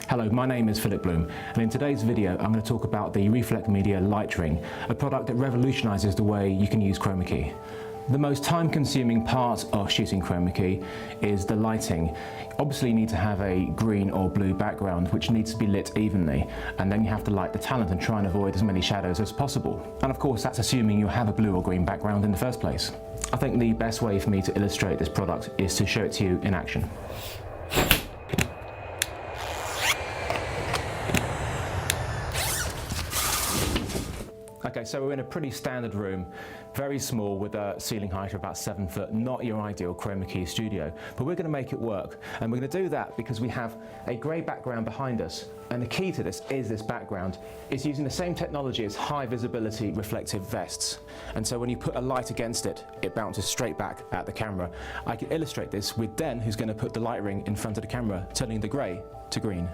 Hello, my name is Philip Bloom, and in today's video I'm going to talk about the Reflect Media Light Ring, a product that revolutionises the way you can use chroma key. The most time-consuming part of shooting chroma key is the lighting. Obviously you need to have a green or blue background which needs to be lit evenly, and then you have to light the talent and try and avoid as many shadows as possible. And of course that's assuming you have a blue or green background in the first place. I think the best way for me to illustrate this product is to show it to you in action. Okay, so we're in a pretty standard room, very small, with a ceiling height of about 7 foot, not your ideal chroma key studio, but we're going to make it work. And we're going to do that because we have a grey background behind us, and the key to this is this background. It's using the same technology as high visibility reflective vests. And so when you put a light against it, it bounces straight back at the camera. I can illustrate this with Den, who's going to put the light ring in front of the camera, turning the grey to green.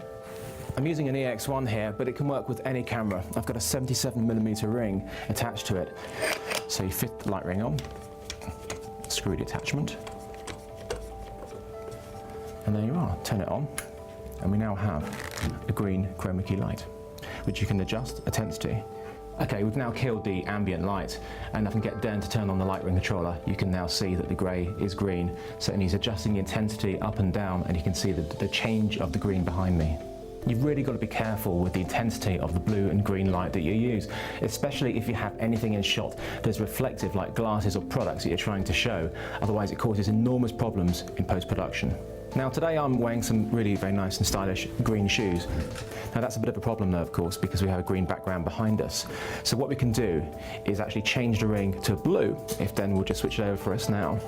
I'm using an EX1 here, but it can work with any camera. I've got a 77mm ring attached to it. So you fit the light ring on, screw the attachment, and there you are. Turn it on, and we now have a green chroma key light, which you can adjust intensity. Okay, we've now killed the ambient light, and I can get Den to turn on the light ring controller. You can now see that the grey is green, so and he's adjusting the intensity up and down, and you can see the change of the green behind me. You've really got to be careful with the intensity of the blue and green light that you use, especially if you have anything in shot that's reflective like glasses or products that you're trying to show. Otherwise it causes enormous problems in post-production. Now today I'm wearing some really very nice and stylish green shoes. Now that's a bit of a problem though, of course, because we have a green background behind us. So what we can do is actually change the ring to blue, if Den will just switch it over for us now.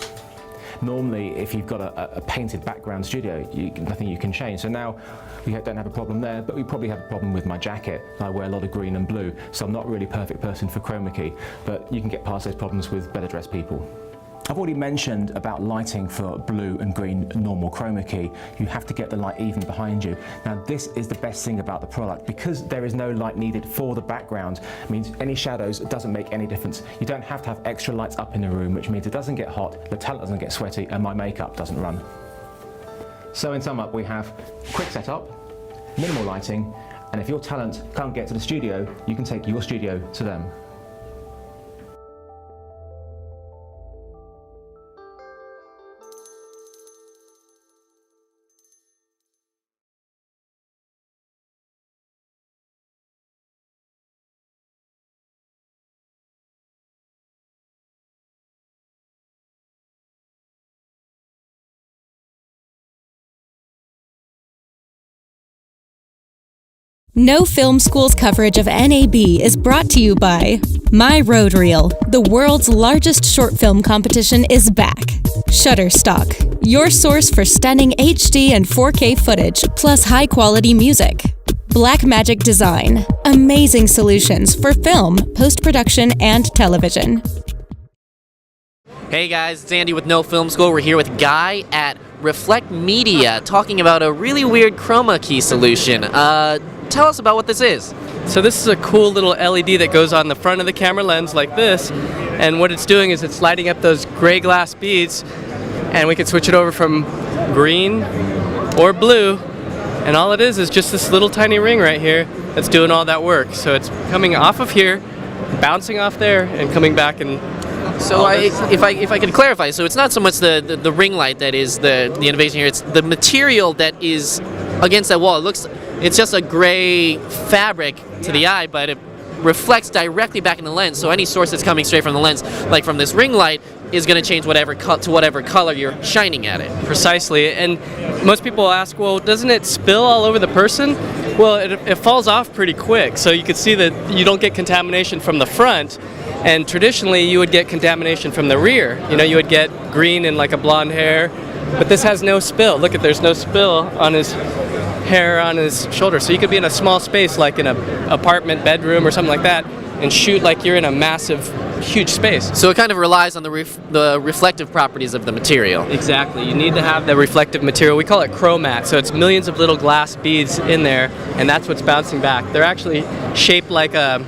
Normally, if you've got a painted background studio, nothing you can change. So now we don't have a problem there, but we probably have a problem with my jacket. I wear a lot of green and blue, so I'm not really a perfect person for chroma key, but you can get past those problems with better dressed people. I've already mentioned about lighting for blue and green normal chroma key. You have to get the light even behind you. Now this is the best thing about the product. Because there is no light needed for the background, it means any shadows, it doesn't make any difference. You don't have to have extra lights up in the room, which means it doesn't get hot, the talent doesn't get sweaty, and my makeup doesn't run. So in sum up, we have quick setup, minimal lighting, and if your talent can't get to the studio, you can take your studio to them. No Film School's coverage of NAB is brought to you by My Road Reel. The world's largest short film competition is back. Shutterstock, your source for stunning HD and 4K footage, plus high-quality music. Blackmagic Design, amazing solutions for film, post-production, and television. Hey guys, it's Andy with No Film School. We're here with Guy at Reflect Media talking about a really weird chroma key solution. Tell us about what this is. So this is a cool little LED that goes on the front of the camera lens like this, and what it's doing is it's lighting up those gray glass beads, and we can switch it over from green or blue, and all it is just this little tiny ring right here that's doing all that work. So it's coming off of here, bouncing off there, and coming back. And so if I could clarify, so it's not so much the ring light that is the innovation here, it's the material that is against that wall. It's just a gray fabric to the eye, but it reflects directly back in the lens. So any source that's coming straight from the lens, like from this ring light, is going to change to whatever color you're shining at it. Precisely. And most people ask, well, doesn't it spill all over the person? Well, it falls off pretty quick. So you can see that you don't get contamination from the front. And traditionally, you would get contamination from the rear. You know, you would get green and like a blonde hair, but this has no spill. Look, there's no spill on his hair on his shoulder. So you could be in a small space, like in an apartment bedroom or something like that, and shoot like you're in a massive, huge space. So it kind of relies on the reflective properties of the material. Exactly. You need to have the reflective material. We call it chromat. So it's millions of little glass beads in there, and that's what's bouncing back. They're actually shaped like a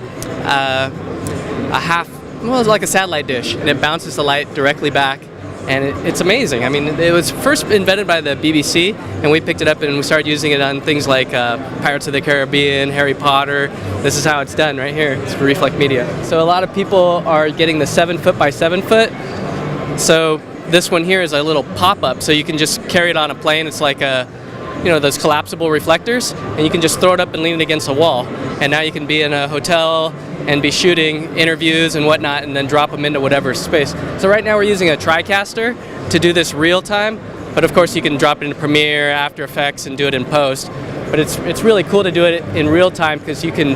half, well, it's like a satellite dish, and it bounces the light directly back and it's amazing. I mean, it was first invented by the BBC, and we picked it up and we started using it on things like Pirates of the Caribbean, Harry Potter. This is how it's done right here. It's for Reflect Media. So a lot of people are getting the 7-foot by 7-foot. So this one here is a little pop-up, so you can just carry it on a plane. It's like those collapsible reflectors, and you can just throw it up and lean it against a wall. And now you can be in a hotel and be shooting interviews and whatnot, and then drop them into whatever space. So right now we're using a TriCaster to do this real time, but of course you can drop it into Premiere, After Effects, and do it in post. But it's really cool to do it in real time because you can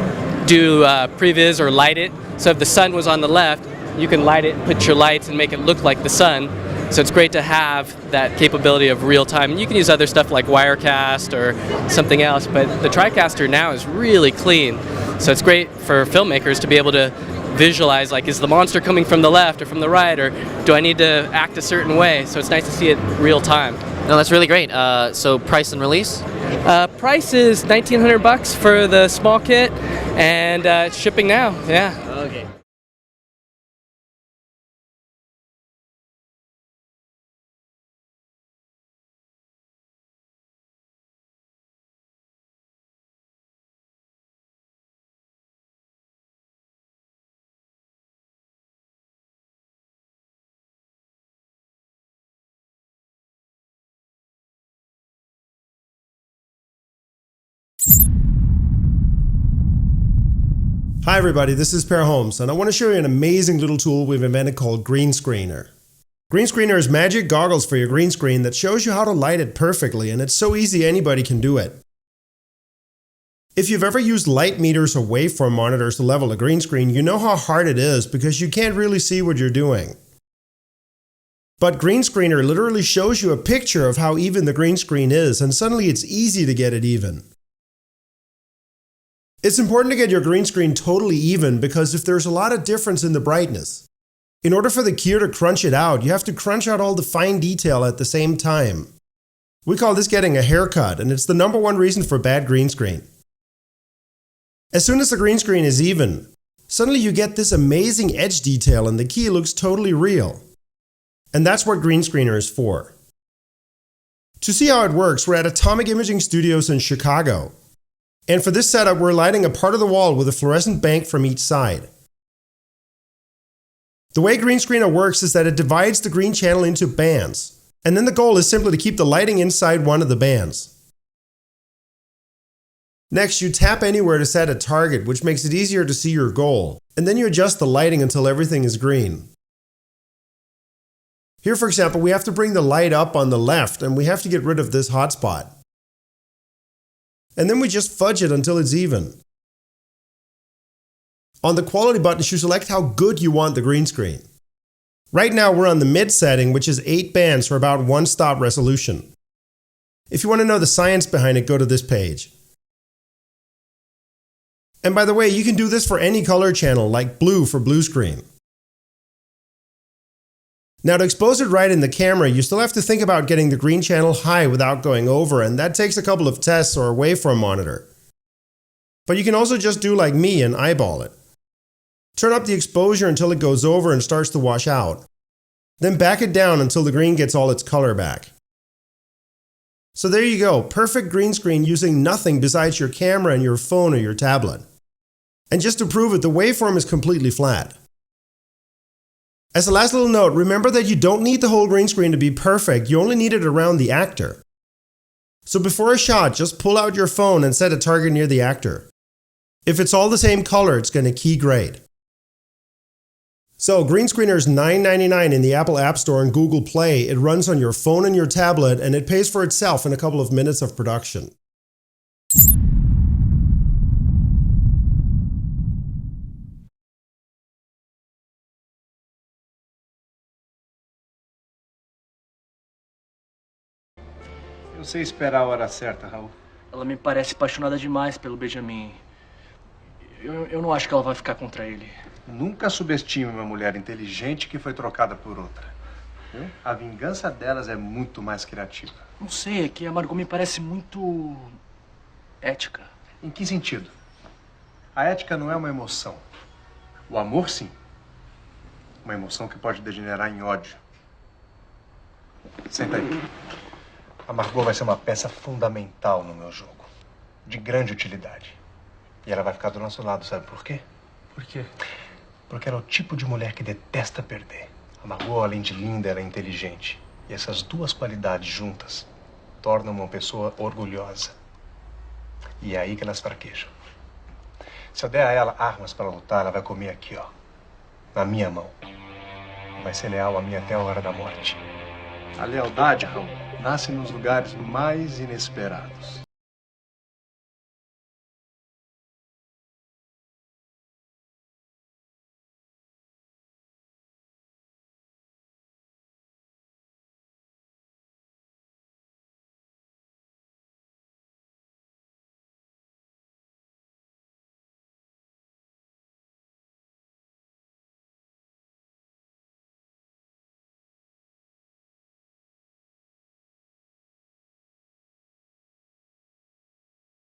do previs or light it. So if the sun was on the left, you can light it, put your lights, and make it look like the sun. So it's great to have that capability of real time. And you can use other stuff like Wirecast or something else, but the TriCaster now is really clean. So it's great for filmmakers to be able to visualize, like, is the monster coming from the left or from the right, or do I need to act a certain way? So it's nice to see it real time. No, that's really great. So price and release? Price is $1,900 for the small kit, and it's shipping now. Yeah. Okay. Hi everybody, this is Per Holmes, and I want to show you an amazing little tool we've invented called Green Screener. Green Screener is magic goggles for your green screen that shows you how to light it perfectly, and it's so easy anybody can do it. If you've ever used light meters or waveform monitors to level a green screen, you know how hard it is because you can't really see what you're doing. But Green Screener literally shows you a picture of how even the green screen is, and suddenly it's easy to get it even. It's important to get your green screen totally even because if there's a lot of difference in the brightness, in order for the keyer to crunch it out, you have to crunch out all the fine detail at the same time. We call this getting a haircut, and it's the #1 reason for bad green screen. As soon as the green screen is even, suddenly you get this amazing edge detail and the key looks totally real. And that's what Green Screener is for. To see how it works, we're at Atomic Imaging Studios in Chicago. And for this setup, we're lighting a part of the wall with a fluorescent bank from each side. The way Green Screener works is that it divides the green channel into bands, and then the goal is simply to keep the lighting inside one of the bands. Next, you tap anywhere to set a target, which makes it easier to see your goal, and then you adjust the lighting until everything is green. Here, for example, we have to bring the light up on the left, and we have to get rid of this hotspot. And then we just fudge it until it's even. On the quality buttons, you select how good you want the green screen. Right now we're on the mid setting, which is 8 bands for about 1-stop resolution. If you want to know the science behind it, go to this page. And by the way, you can do this for any color channel, like blue for blue screen. Now to expose it right in the camera, you still have to think about getting the green channel high without going over, and that takes a couple of tests or a waveform monitor. But you can also just do like me and eyeball it. Turn up the exposure until it goes over and starts to wash out. Then back it down until the green gets all its color back. So there you go, perfect green screen using nothing besides your camera and your phone or your tablet. And just to prove it, the waveform is completely flat. As a last little note, remember that you don't need the whole green screen to be perfect, you only need it around the actor. So before a shot, just pull out your phone and set a target near the actor. If it's all the same color, it's going to key great. So Green Screener is $9.99 in the Apple App Store and Google Play. It runs on your phone and your tablet, and it pays for itself in a couple of minutes of production. Eu sei esperar a hora certa, Raul. Ela me parece apaixonada demais pelo Benjamin. Eu não acho que ela vai ficar contra ele. Nunca subestime uma mulher inteligente que foi trocada por outra. A vingança delas é muito mais criativa. Não sei, é que a Margot me parece muito ética. Em que sentido? A ética não é uma emoção. O amor, sim. Uma emoção que pode degenerar em ódio. Senta aí. A Margot vai ser uma peça fundamental no meu jogo. De grande utilidade. E ela vai ficar do nosso lado, sabe por quê? Por quê? Porque ela é o tipo de mulher que detesta perder. A Margot, além de linda, ela é inteligente. E essas duas qualidades juntas tornam uma pessoa orgulhosa. E é aí que elas fraquejam. Se eu der a ela armas para lutar, ela vai comer aqui, ó. Na minha mão. Vai ser leal a mim até a hora da morte. A lealdade, Raul, nasce nos lugares mais inesperados.